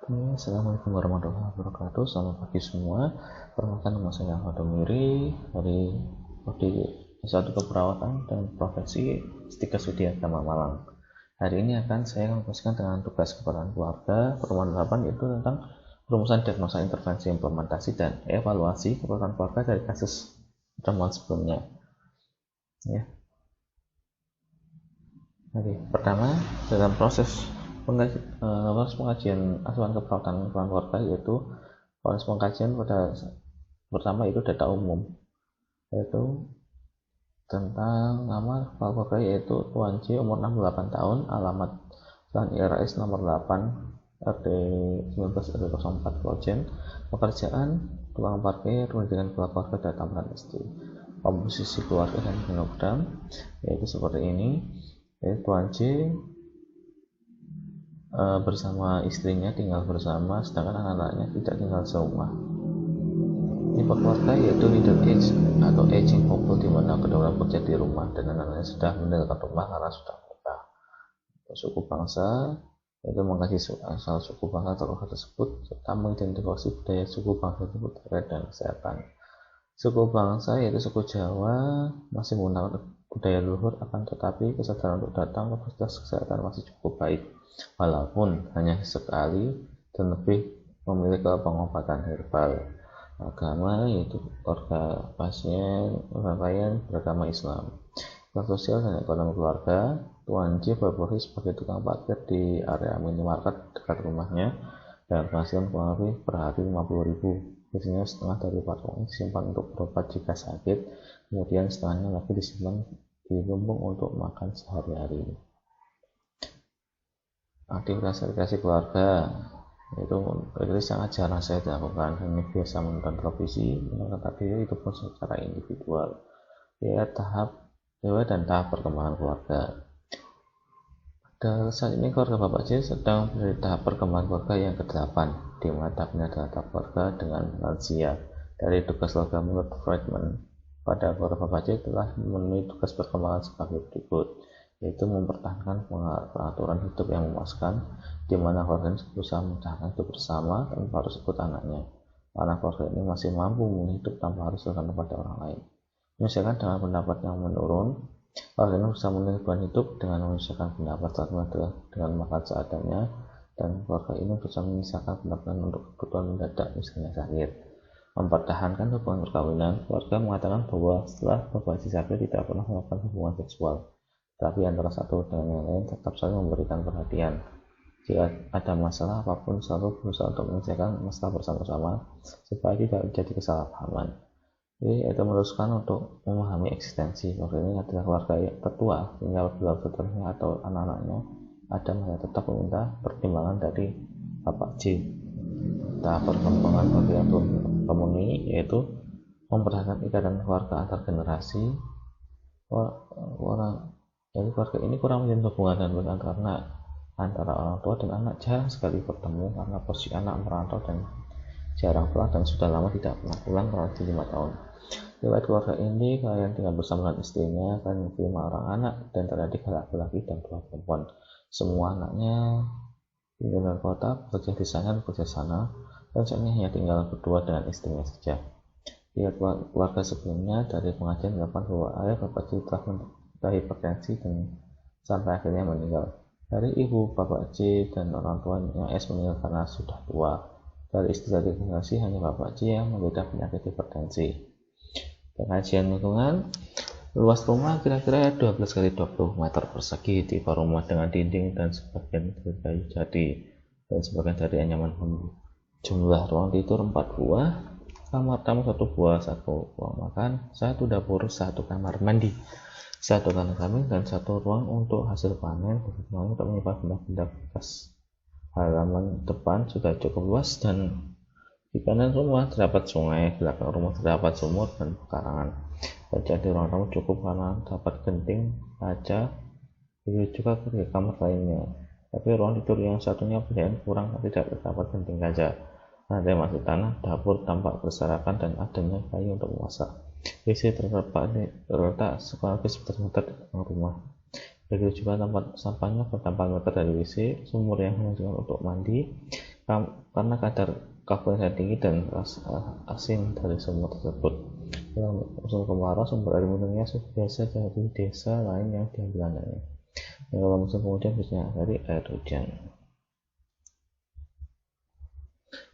Assalamualaikum warahmatullahi wabarakatuh. Selamat pagi semua. Perkenalkan, nama saya Ahmad Miri dari Prodi S1 Keperawatan dan Profesi S3 Studi Agama Malang. Hari ini akan saya memfokuskan dengan tugas keperawatan keluarga pertemuan 8, yaitu tentang perumusan diagnosa, intervensi, implementasi, dan evaluasi keperawatan keluarga dari kasus pertemuan sebelumnya. Ya. Oke, pertama, dalam proses pengajian asuhan keperawatan keluarga, yaitu proses pengkajian pada pertama itu data umum, yaitu tentang nama kepala keluarga, yaitu Tuan J, umur 68 tahun, alamat dan IRS nomor 8 RT 19 RT 04 Klojen, pekerjaan tukang parkir, pendidikan keluarga, data tambahan SD, komposisi keluarga dan genogram yaitu seperti ini. Tuan J bersama istrinya tinggal bersama, sedangkan anak-anaknya tidak tinggal serumah. Tipe keluarga yaitu middle age atau aging couple, di mana kedua orang bekerja di rumah dan anak-anaknya sudah meninggalkan rumah karena sudah menikah. Suku bangsa yaitu mengkaji asal suku bangsa tokoh tersebut serta mengidentifikasi budaya suku bangsa tersebut terkait dengan kesehatan. Suku bangsa yaitu suku Jawa masih menggunakan budaya luhur, akan tetapi kesadaran untuk datang ke fasilitas kesehatan masih cukup baik, walaupun hanya sekali dan lebih memilih ke pengobatan herbal. Agama yaitu keluarga pasien rangkaian beragama Islam. Sosial dan ekonomi keluarga, Tuan J berprofesi sebagai tukang parkir di area minimarket dekat rumahnya dan penghasilan kurang lebih per hari 50.000. Biasanya setengah dari patungan disimpan untuk berobat jika sakit, kemudian setengahnya lagi disimpan di lumbung untuk makan sehari-hari. Aktivitas rekreasi keluarga itu sangat jarang saya lakukan, hanya biasa menonton televisi, menonton video, itu pun secara individual. Tahap dan tahap perkembangan keluarga. Pada saat ini keluarga Bapak J sedang berada di tahap perkembangan keluarga yang ke-8, di mana tahapnya adalah tahap keluarga dengan lansia. Dari tugas keluarga menurut Friedman, pada keluarga Bapak J telah memenuhi tugas perkembangan sebagai berikut, yaitu mempertahankan peraturan hidup yang memuaskan, di mana keluarga ini berusaha menciptakan hidup bersama tanpa harus ikut anaknya, karena keluarga ini masih mampu hidup tanpa harus bergantung pada orang lain. Menyelesaikan dengan pendapat yang menurun, keluarga ini berusaha menyelesaikan hidup dengan menyelesaikan pendapat saat dengan makan seadanya, dan keluarga ini berusaha menyelesaikan pendapat untuk kebutuhan mendadak, misalnya sakit. Mempertahankan hubungan perkawinan, keluarga mengatakan bahwa setelah Bapak J sakit tidak pernah melakukan hubungan seksual, tapi antara satu dengan yang lain tetap saling memberikan perhatian. Jika ada masalah apapun, selalu berusaha untuk menyelesaikan masalah bersama-sama supaya tidak terjadi kesalahpahaman. Jadi itu meneruskan untuk memahami eksistensi keluarga ini adalah keluarga yang tertua, sehingga apabila seterusnya atau anak-anaknya ada masalah tetap meminta pertimbangan dari Bapak J. Tahap perkembangan keluarga yang belum terpenuhi yaitu mempertahankan ikatan keluarga antar generasi. Jadi keluarga ini kurang menjalin hubungan dan karena antara orang tua dan anak jarang sekali bertemu karena posisi anak merantau dan jarang pulang dan sudah lama tidak pernah pulang, kurang lebih 5 tahun. Riwayat keluarga ini, kalian tinggal bersama dengan istrinya, kalian memiliki 5 orang anak dan terdapat 3 laki-laki dan 2 perempuan. Semua anaknya tinggal di kota, bekerja di sana, bekerja sana, dan saat ini hanya tinggal berdua dengan istrinya saja. Lihat keluarga sebelumnya dari pengajian melakukan bahwa ayah Bapak J telah menderita hipertensi dan sampai akhirnya meninggal. Dari ibu Bapak J dan orang tuanya S meninggal karena sudah tua. Dari istri dari generasi hanya Bapak J yang menderita penyakit hipertensi. Pengajian lingkungan, luas rumah kira-kira 12 x 20 meter persegi, tipe rumah dengan dinding dan sebagian dari kayu jati dan sebagian dari anyaman bambu. Jumlah ruang tidur 4 buah, kamar tamu 1 buah, 1 ruang makan, 1 dapur, 1 kamar mandi, 1 kandang kambing, dan 1 ruang untuk hasil panen, untuk menyimpan benda-benda bekas. Halaman depan sudah cukup luas dan di kanan rumah terdapat sungai, belakang rumah terdapat sumur dan pekarangan. Baca di ruang tamu cukup karena dapat genting, kaca, begitu juga ke kamar lainnya. Tapi ruang tidur yang satunya berjalan kurang, tidak terdapat genting kaca. Lantai masih tanah, dapur tampak berserakan dan adanya kayu untuk memasak. WC terletak sekurang lebih 10 meter di belakang rumah. Begitu juga tempat sampahnya berdampak meter dari WC, sumur yang digunakan untuk mandi, karena kadar karbonnya tinggi dan asin dari sumber tersebut. Dalam musim kemarau, sumber air minumnya biasa dari desa lain yang diambil anaknya. Dan kalau musim penghujan biasanya dari air hujan.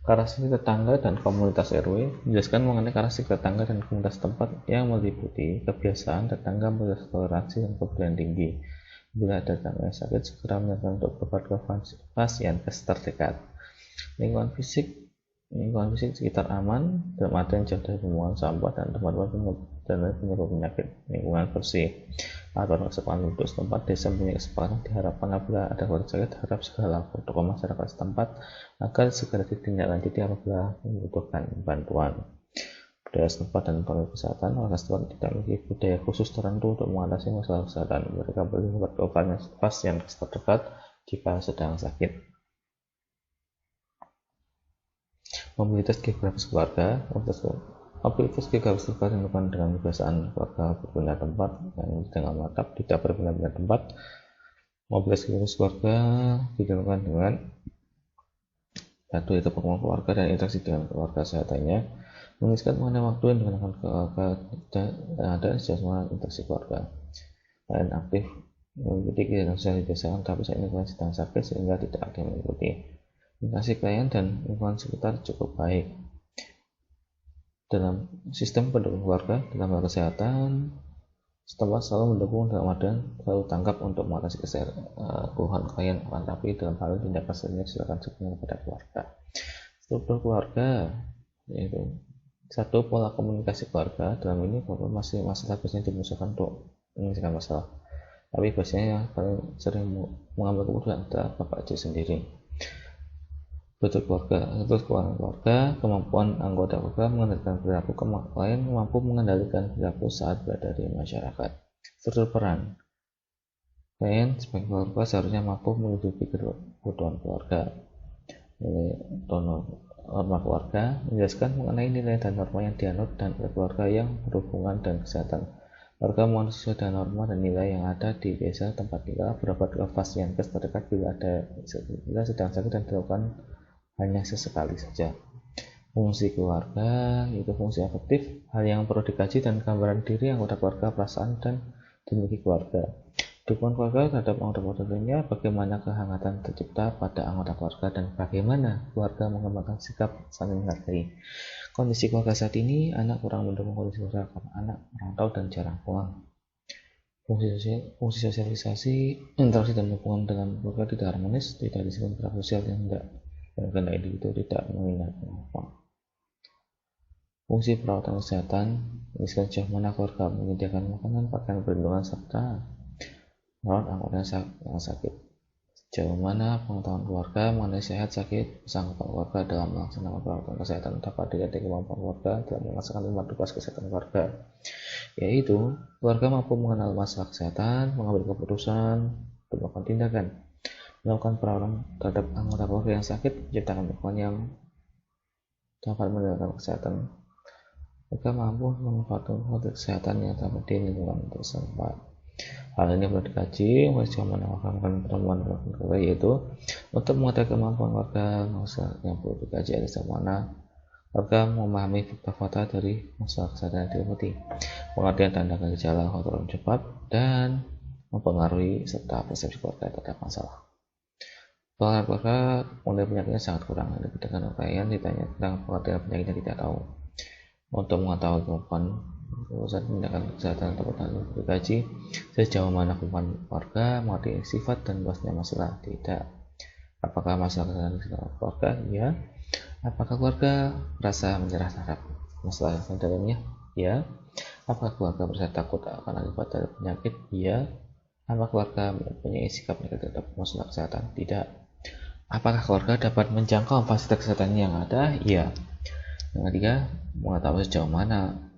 Karakteristik tetangga dan komunitas RW menjelaskan mengenai karakteristik tetangga dan komunitas tempat yang meliputi kebiasaan tetangga bertoleransi dan kepedulian tinggi. Bila ada tetangga yang sakit, segera menyarankan untuk berobat ke Vaskes terdekat. Lingkungan fisik sekitar aman, dalam artian jauh dari pembuangan sampah dan tempat-tempat penyebab penyakit. Lingkungan bersih, aturan kesepakatan penduduk setempat desa mempunyai kesepakatan diharapkan apabila ada keluarga sakit harap segera lapor tokoh masyarakat setempat agar segera ditindaklanjuti apabila membutuhkan bantuan. Budaya setempat dan protokol kesehatan, warga setempat tidak memiliki budaya khusus tertentu untuk mengatasi masalah kesehatan. Mereka boleh membuat keobatannya pasien terdekat jika sedang sakit. Mobilitas geografis keluarga. Mobilitas geografis keluarga dilakukan dengan kebiasaan keluarga berpindah tempat yang dengan mantap tidak berpindah-pindah tempat. Mobilitas geografis keluarga dilakukan dengan satu itu pertemuan keluarga dan interaksi dengan keluarga sehatannya, menuliskan mengenai waktu yang digunakan keluarga dan ada sejumlah interaksi keluarga. Lain aktif mengikuti kegiatan sosial di desa, tapi saat ini sedang sakit sehingga tidak aktif mengikuti. Interaksi klien dan lingkungan sekitar cukup baik. Dalam sistem pendukung keluarga, dalam hal kesehatan, setempat selalu mendukung dalam artian selalu tanggap untuk mengatasi keluhan klien, tapi dalam hal tindakan selanjutnya silakan sepenuhnya kepada keluarga. Struktur keluarga yaitu satu, pola komunikasi keluarga. Dalam ini masih masalah biasanya dimusahkan untuk menyelesaikan masalah, tapi biasanya yang paling sering mengambil keputusan adalah bapak itu sendiri. Bentuk keluarga, kemampuan anggota keluarga mengendalikan perilaku klien, mampu mengendalikan perilaku saat berada di masyarakat. Struktur peran klien sebagai keluarga seharusnya mampu menghidupi kebutuhan keluarga. Norma keluarga menjelaskan mengenai nilai dan norma yang dianut dan keluarga yang berhubungan dan kesehatan. Keluarga menganut sesuai dengan norma dan nilai yang ada di desa tempat tinggal, berobat ke Vaskes terdekat bila sedang sakit dan dilakukan hanya sesekali saja. Fungsi keluarga yaitu fungsi afektif, hal yang perlu dikaji dan gambaran diri anggota keluarga, perasaan dan dimiliki keluarga. Dukungan keluarga terhadap anggota keluarga lainnya, bagaimana kehangatan tercipta pada anggota keluarga dan bagaimana keluarga mengembangkan sikap saling menghargai. Kondisi keluarga saat ini, anak kurang mendukung kondisi keluarga karena anak merantau dan jarang pulang. Fungsi sosialisasi, interaksi dan hubungan dengan keluarga tidak harmonis, tidak disebut perilaku sosial yang tidak karena individu tidak mengingat apa. Fungsi perawatan kesehatan, misalnya sejauh mana keluarga menyediakan makanan, pakaian, perlindungan, serta merawat anggota yang sakit. Sejauh mana pengetahuan keluarga mengenai sehat sakit bersangkutan keluarga dalam melaksanakan perawatan kesehatan dapat dilihat dari kemampuan keluarga dalam melaksanakan 5 tugas kesehatan keluarga, yaitu keluarga mampu mengenal masalah kesehatan, mengambil keputusan, melakukan tindakan, melakukan perawatan terhadap anggota keluarga yang sakit, menciptakan lingkungan yang dapat menjaga kesehatan. Mereka mampu memanfaatkan fasilitas kesehatan yang dapat di lingkungan tersebut. Hal ini perlu dikaji sejauh mana melakukan pertemuan keluarga, yaitu untuk mengetahui kemampuan keluarga yang perlu dikaji ada sejauh mana keluarga memahami fakta-fakta dari masalah kesehatan yang diliputi, pengertian tanda gejala, faktor cepat, dan mempengaruhi serta persepsi keluarga terhadap masalah. Keluarga mulai penyakitnya sangat kurang, ada dengan klien ditanya tentang pengertian penyakitnya tidak tahu. Untuk mengetahui kemampuan urusan tindakan kesehatan tertentu dikaji sejauh mana kemampuan keluarga mengerti sifat dan luasnya masalah. Tidak. Apakah masalah kesehatan keluarga? Ya. Apakah keluarga merasa menyerah terhadap masalah yang dalamnya? Ya. Apakah keluarga merasa takut akan akibat dari penyakit? Ya. Apakah keluarga mempunyai sikap negatif terhadap masalah kesehatan? Tidak. Apakah keluarga dapat menjangkau fasilitas kesehatan yang ada? Iya. Yang ketiga, mengetahui sejauh mana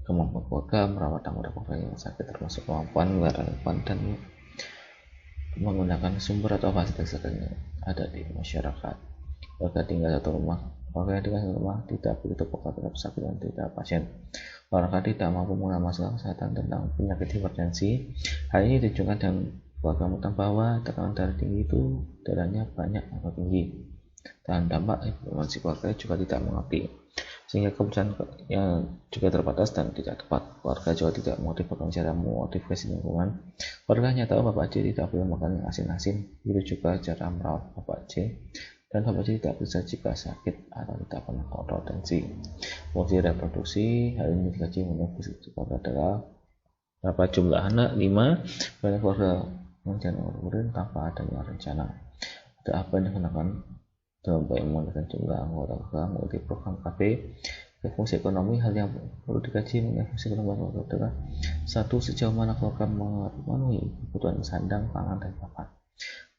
kemampuan keluarga merawat anggota keluarga yang sakit, termasuk kemampuan melakukan dan menggunakan sumber atau fasilitas kesehatan yang ada di masyarakat. Keluarga tinggal satu rumah, tidak begitu peka terhadap sakit dan tidak pasien. Keluarga tidak mampu mengenal masalah kesehatan tentang penyakit hipertensi. Hal ini ditunjukkan dengan keluarga mengetahui bahwa tekanan darah tinggi itu darahnya banyak atau tinggi. dan dampak informasi keluarga juga tidak mengerti, sehingga keputusan yang juga terbatas dan tidak tepat. Keluarga juga tidak mengerti bagaimana cara memodifikasi lingkungan. Keluarga hanya tahu Bapak J tidak boleh makan yang asin-asin, begitu juga cara merawat Bapak J, dan Bapak J tidak bisa jika sakit atau tidak pernah kontrol tensi. Fungsi reproduksi, hal ini dikaji mengenai fungsi keluarga adalah berapa jumlah anak, 5, banyak keluarga merencanakan urun tanpa adanya rencana. Ada apa yang digunakan dalam upaya mengurangi jumlah anggota keluarga melalui program KB. Fungsi ekonomi, hal yang perlu dikaji mengenai fungsi ekonomi keluarga adalah 1. Sejauh mana keluarga memenuhi kebutuhan sandang, pangan, dan papan.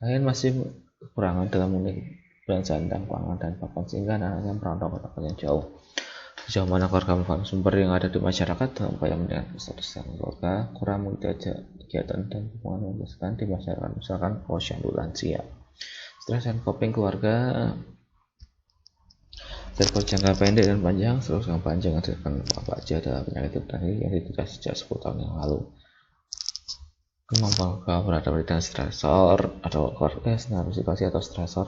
Kalian masih kekurangan dalam memenuhi kebutuhan sandang, pangan, dan papan, sehingga anak-anaknya merantau ke tempat yang jauh. Sejauh mana keluarga memanfaatkan sumber yang ada di masyarakat dalam upaya meningkatkan status keluarga, kurang mengikuti kegiatan dan hubungan yang dilakukan di masyarakat, misalkan posyandu lansia. Stres dan coping keluarga dari jangka pendek dan panjang. Stres yang panjang adalah Bapak J adalah penyakit depresi yang dideteksi sejak 10 tahun yang lalu. Kemampuan keluarga beradaptasi dengan stresor atau keluarga senang situasi atau stresor.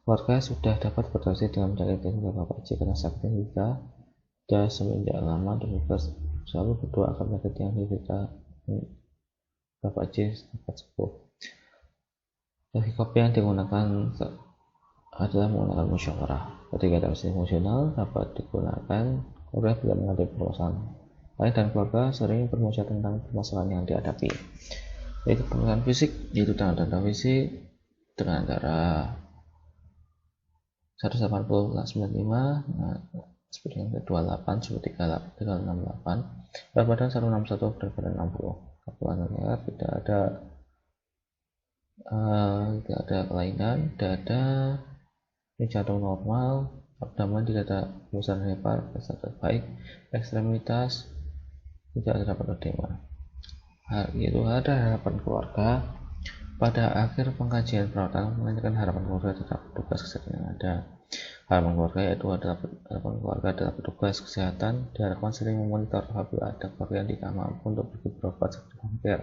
Keluarga sudah dapat beradaptasi dengan penyakit depresi Bapak J karena sakitnya jika sudah semenjak lama, dan juga selalu berdoa agar penyakit yang diderita Bapak J dapat sembuh. Teknik coping yang digunakan adalah menggunakan musyawarah. Ketika adaptasi emosional dapat digunakan keluarga bila menghadapi permasalahan lain, dan keluarga sering bermusyawarah tentang permasalahan yang dihadapi. Yaitu pendekatan fisik, yaitu tanda-tanda fisik dengan antara 180 95, seperti yang 28, 38, 368, berat badan 161, berat badan 60. Kekuatannya tidak ada kelainan, dada jantung normal, abdomen tidak ada besar hebat, kesehatan baik, ekstremitas tidak terdapat edema. Itu ada harapan keluarga. Pada akhir pengkajian perawatan menanyakan harapan keluarga terhadap petugas kesehatan yang ada. Harapan keluarga adalah petugas kesehatan diharapkan sering memonitor apabila ada keluarga yang tidak mampu untuk pergi berobat seperti vampir.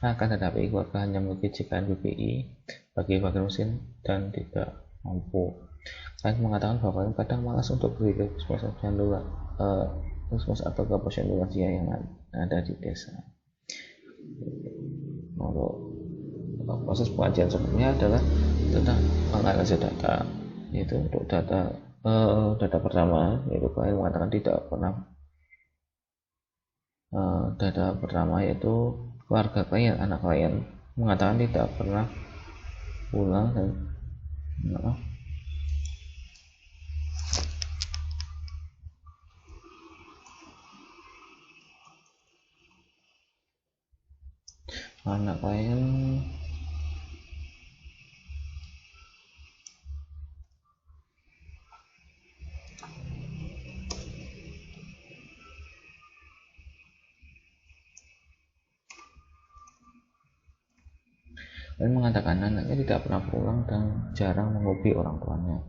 Akan tetapi keluarga hanya memiliki JKN PPI bagi bagian mesin dan tidak mampu. Kalian mengatakan bahwa kalian kadang malas untuk pergi ke puskesmas atau ke posyandu lansia yang ada di desa. Proses pengajian sebelumnya adalah tentang menganalisis data, yaitu untuk data pertama, yaitu kalian mengatakan tidak pernah data pertama yaitu keluarga kalian, anak kalian mengatakan tidak pernah pulang dan anak kalian mengatakan anaknya tidak pernah pulang dan jarang menghubungi orang tuanya.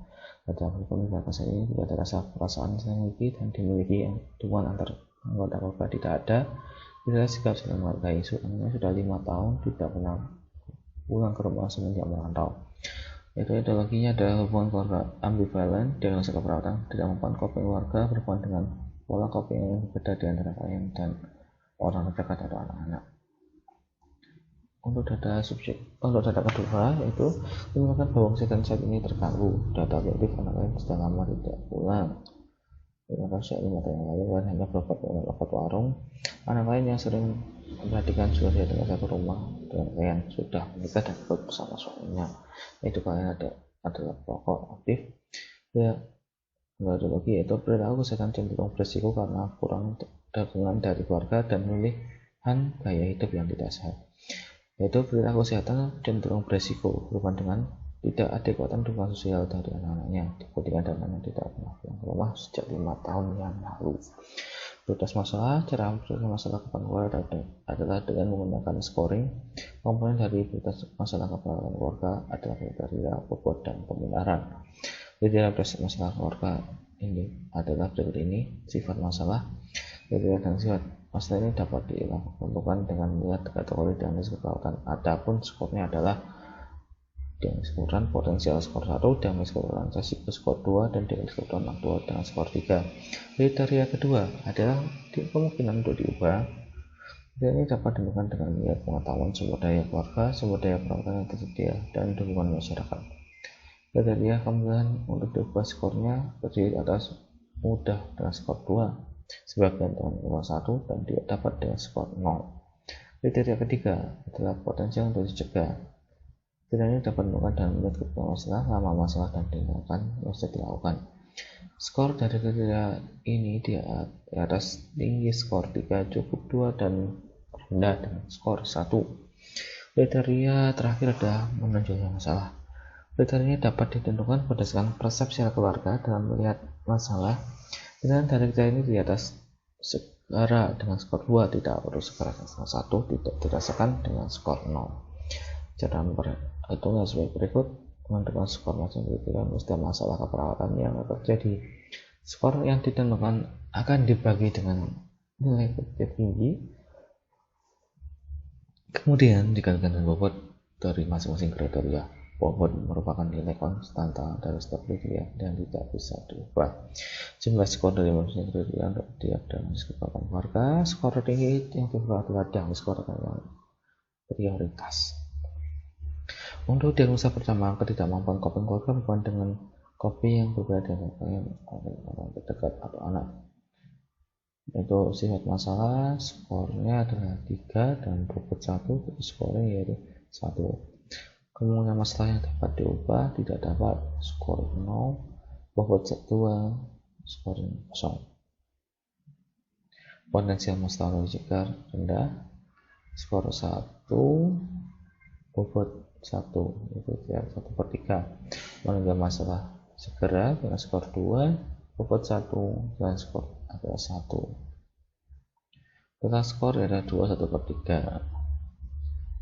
Tetapi bahasa ini tidak ada rasa perasaan yang dimiliki dan dimiliki hubungan antar anggota keluarga tidak ada. Bila sikap saling menghargai, anaknya sudah 5 tahun tidak pernah pulang ke rumah semenjak merantau. Itu ideologinya adalah hubungan keluarga ambivalen. Diagnosa keperawatan tidak mempunyai coping keluarga berhubungan dengan pola coping yang berbeda di antara kalian dan orang terdekat atau anak-anak. Untuk data kedua yaitu mengatakan bahwa kesehatan saat ini terganggu. Data objektif anak lain sudah lama tidak pulang. Dengan rasa 5 tahun yang lalu kalian hanya berobat dengan obat warung. Anak lain yang sering memperhatikan sudah tinggal satu rumah dengan kalian sudah menikah dan bersama suaminya. Itu kalian adalah pokok aktif. Ya, ideologi yaitu perilaku kesehatan cenderung berisiko karena kurang dukungan dari keluarga dan pemilihan gaya hidup yang tidak sehat. Yaitu perilaku kesehatan cenderung berisiko berhubungan dengan tidak adekuatan dukungan sosial dari anak-anaknya, dibandingkan dengan yang tidak pernah pulang ke rumah sejak 5 tahun yang lalu. Prioritas masalah, cara menyelesaikan masalah keperawatan adalah dengan menggunakan scoring. Komponen dari prioritas masalah keperawatan keluarga adalah kriteria, bobot, dan pembenaran. Kriteria masalah keluarga ini adalah berikut ini: sifat masalah. Kriteria dan sifat masalah ini dapat ditentukan dengan melihat kategori dan jenis keperawatan. Adapun skornya adalah dengan ukuran potensial skor 1 dengan ukuran resiko skor 2 dan dengan ukuran aktual dengan skor 3. Kriteria kedua adalah kemungkinan untuk diubah. Ini dapat ditentukan dengan melihat pengetahuan sumber daya keluarga, sumber daya perawatan yang tersedia, dan dukungan masyarakat. Kriteria kemungkinan untuk diubah skornya terdiri atas mudah dengan skor 2, sebagian dengan skor 1, dan tidak dapat dengan skor 0. Kriteria ketiga adalah potensial untuk dicegah. Kriteria ini dapat ditentukan dengan melihat kebutuhan masalah, lama masalah, dan tindakan yang bisa dilakukan. Skor dari kriteria ini di atas tinggi skor 3, cukup 2, dan rendah dengan skor 1. Kriteria terakhir adalah menonjolnya masalah. Kriteria dapat ditentukan berdasarkan persepsi keluarga dalam melihat masalah. Dengan dari kriteria ini di atas segera dengan skor 2, tidak perlu segera dengan skor 1, tidak dirasakan dengan skor 0. Cara memperhitungnya sebagai berikut. Menentukan skor macam kriteria setiap masalah keperawatan yang terjadi. Skor yang ditentukan akan dibagi dengan nilai tertinggi, kemudian dikalikan dengan bobot dari masing-masing kriteria. Bobot merupakan nilai konstanta dari setiap kriteria dan tidak bisa diubah. Jumlah skor dari masing-masing kriteria untuk diagnosis keperawatan keluarga. Skor tertinggi yang diperlukan adalah skor yang prioritas. Untuk diagnosa pertama, ketidakmampuan coping keluarga bukan dengan kopi yang berbeda dengan orang terdekat atau anak. Itu sifat masalah, skornya adalah 3 dan bobot 1, skornya yaitu 1. Kemungkinan masalah yang dapat diubah tidak dapat, skor 0, bobot 2, skor 0. Potensial masalah dicegah rendah, skor 1, bobot 1, itu ya 1/3. Menanggapi masalah segera dengan skor 2, bobot 1, dan skor adalah 1. Total skor adalah 2, 1/3.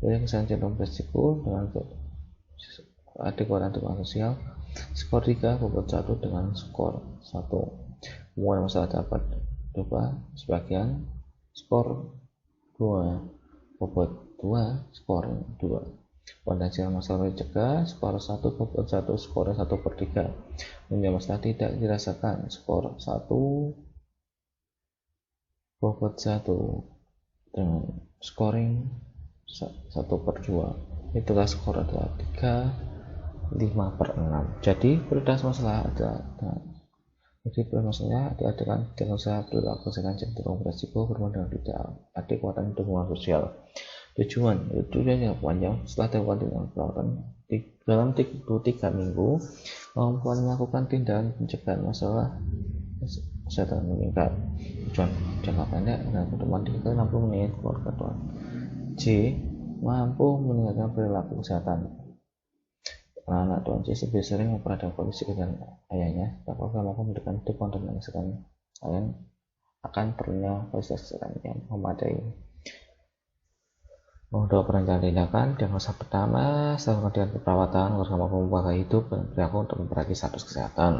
Dari kesalahan cenderung berisiko dengan adekuatan dukungan sosial, skor 3, bobot 1 dengan skor 1. Kemungkinan masalah dapat diubah sebagian, skor 2, bobot 2, skor 2. Potensial masalah dicegah, skor 1, bobot 1, skor 1/3. Menjawab masalah tidak dirasakan, skor 1, bobot 1 dengan scoring 1/2. Itulah skor adalah 3, 5/6. Jadi prioritas masalah adalah dengan diagnosa perilaku kesehatan cenderung berisiko berhubungan dengan tidak adekuatan dukungan sosial. Tujuannya panjang. Setelah dilakukan tindakan perawatan dalam 3 minggu, kemampuan melakukan tindakan pencegahan masalah kesehatan meningkat. Tujuan jangka pendek adalah pertemuan 60 menit keluarga Tuhan. C. Mampu meningkatkan perilaku kesehatan. Anak Tuhan C lebih sering memperhatikan kondisi dengan ayahnya. Apakah mampu memberikan dukungan dan kesehatan ayah akan perlunya fasilitas kesehatan yang memadai. Untuk perencanaan tindakan, diagnosa pertama, setelah kemudian perawatan, keluarga mampu membawa hidup dan perilaku untuk memperbaiki status kesehatan.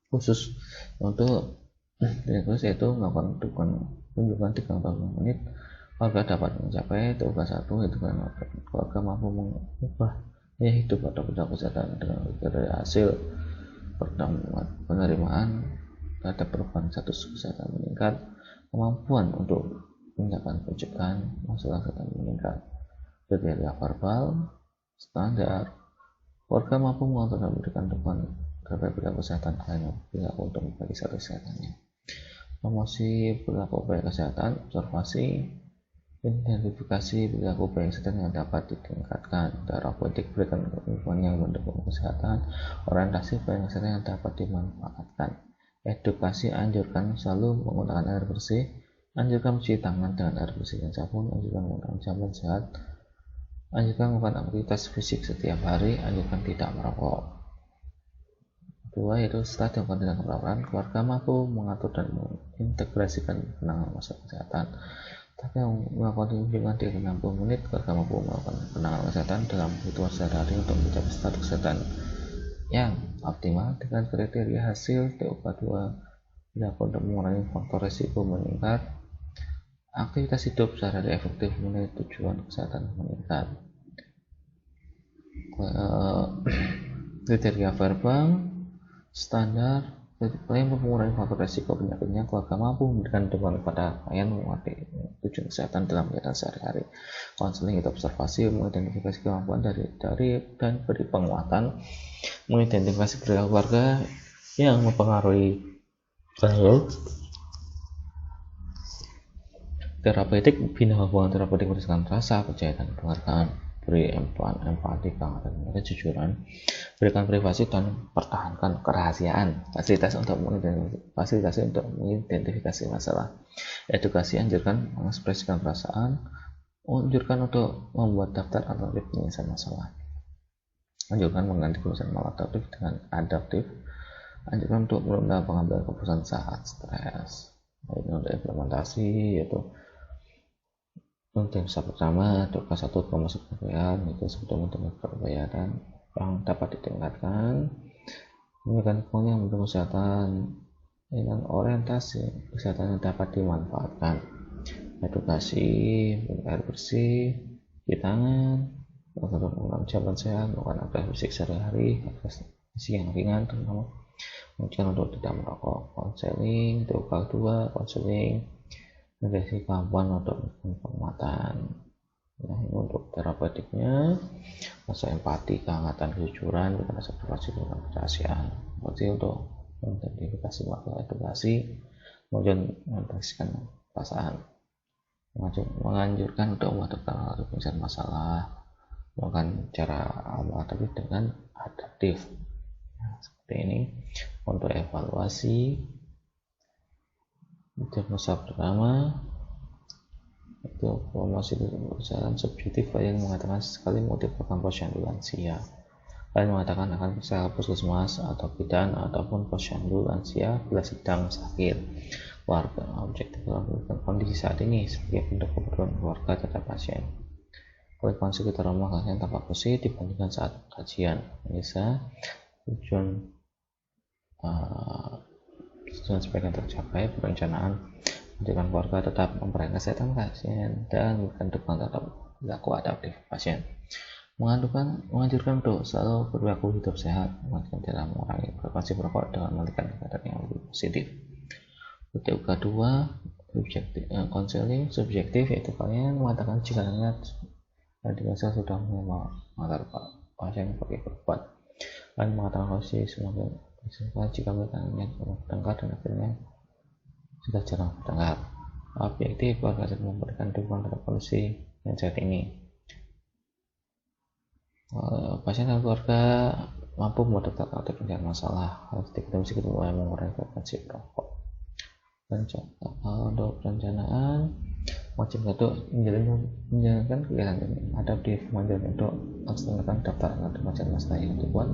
Khusus untuk diagnosis yaitu melakukan kunjungan 30 menit, keluarga dapat mencapai tugas 1, yaitu keluarga mampu mengubah gaya hidup atau perilaku kesehatan dengan dari hasil penerimaan terhadap perubahan status kesehatan meningkat, kemampuan untuk tindakan pencegahan masalah kesehatan meningkat. Kriteria verbal standar, keluarga mampu mengatur dan memberikan dukungan terhadap perilaku kesehatan lainnya perilaku untuk membagi status kesehatannya. Promosi perilaku baik kesehatan, observasi, identifikasi perilaku baik kesehatan yang dapat ditingkatkan. Terapeutik berikan lingkungan yang mendukung kesehatan, orientasi baik kesehatan yang dapat dimanfaatkan. Edukasi, anjurkan selalu menggunakan air bersih, anjurkan mencuci tangan dengan air bersih dan sabun, anjurkan menggunakan jamuan sehat, anjurkan melakukan aktivitas fisik setiap hari, anjurkan tidak merokok. Kedua yaitu setelah dilakukan tindakan perawatan, keluarga mampu mengatur dan mengintegrasikan penanganan masalah kesehatan. Tapi yang melakukan kunjungan di 60 menit, keluarga mampu melakukan penanganan kesehatan dalam kebutuhan sehari-hari untuk mencapai status kesehatan yang optimal dengan kriteria hasil TOK2 dilakukan untuk mengurangi faktor risiko meningkat, aktivitas hidup sehari-hari efektif memenuhi tujuan kesehatan meningkat. kriteria verbal standar klien mengurangi faktor resiko penyakitnya, keluarga mampu memberikan dukungan kepada klien menguatkan tujuan kesehatan dalam kegiatan sehari-hari, konseling itu observasi, mengidentifikasi kemampuan dari dan beri penguatan, mengidentifikasi perilaku keluarga yang mempengaruhi klien. Terapeutik bina hubungan terapeutik berdasarkan rasa percaya dan penghargaan, beri empati, kehangatan, kejujuran, berikan privasi dan pertahankan kerahasiaan, fasilitasi untuk mengidentifikasi masalah, edukasi, anjurkan mengekspresikan perasaan, anjurkan untuk membuat daftar alternatif penyelesaian masalah, anjurkan mengganti keputusan maladaptif dengan adaptif, anjurkan untuk menunda pengambilan keputusan saat stres. Ini untuk implementasi yaitu untuk yang pertama, tugas 1 termasuk pembayaran itu sebetulnya dengan pembayaran yang dapat ditingkatkan, memberikan dukungan yang mendukung kesehatan dengan orientasi kesehatan yang dapat dimanfaatkan, edukasi, air bersih, cuci tangan, melakukan jalan sehat, melakukan aktivitas fisik sehari-hari, aktivitas fisik yang ringan terutama, kemudian untuk tidak merokok, konseling, tugas 2, konseling mendeteksi kemampuan untuk penguatan. Nah, ini untuk terapeutiknya, rasa empati, kehangatan, kejujuran, kita rasa observasi dengan kerahasiaan. Berarti untuk mengidentifikasi masalah edukasi, kemudian mendeteksikan perasaan, menganjurkan untuk membuat penyelesaian masalah, melakukan cara adaptif dengan adaptif. Nah, seperti ini untuk evaluasi. Diagnosa pertama itu promosi berjalan subjektif. Kalian mengatakan sekali motif program posyandu lansia. Kalian mengatakan akan periksa puskesmas atau bidan ataupun posyandu lansia bila sedang sakit. Keluarga objektif melakukan kondisi saat ini sebagai bentuk kebutuhan keluarga terhadap pasien. Frekuensi kita rumah kalian tampak positif dibandingkan saat kajian. Bisa tujuan sebagian tercapai, perencanaan menjadikan keluarga tetap memperhatikan kesehatan pasien dan memberikan dukungan terhadap perilaku adaptif pasien, menganjurkan untuk selalu berperilaku hidup sehat, menganjurkan cara mengurangi frekuensi merokok dengan memberikan kegiatan yang lebih positif. Titik kedua, konseling subjektif, yaitu kalian mengatakan jika kalian dirasa sudah mengantar pasien pergi berobat, kalian mengatakan kondisi semakin jika mereka bertengkar dan akhirnya sudah jarang bertengkar. Objektif keluarga sedang memberikan dukungan terhadap kondisi yang saat ini. Pasien dan keluarga mampu membuat alternatif penyelesaian masalah. Sedikit demi sedikit mulai mengurangi frekuensi rokok. Untuk perencanaan wajib untuk menjalankan kegiatan ini adaptif, menjalankan untuk melaksanakan daftar penyelesaian masalah yang dibuat,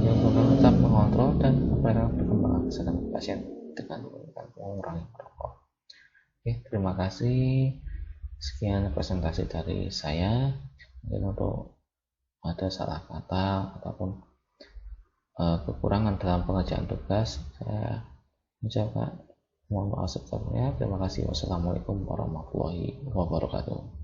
yang tetap mengontrol dan memperhatikan perkembangan kesehatan pasien dengan mengurangi merokok. Oke, terima kasih. Sekian presentasi dari saya. Mungkin untuk ada salah kata ataupun kekurangan dalam pengerjaan tugas, saya mengucapkan mohon maaf sebesarnya. Terima kasih. Wassalamualaikum warahmatullahi wabarakatuh.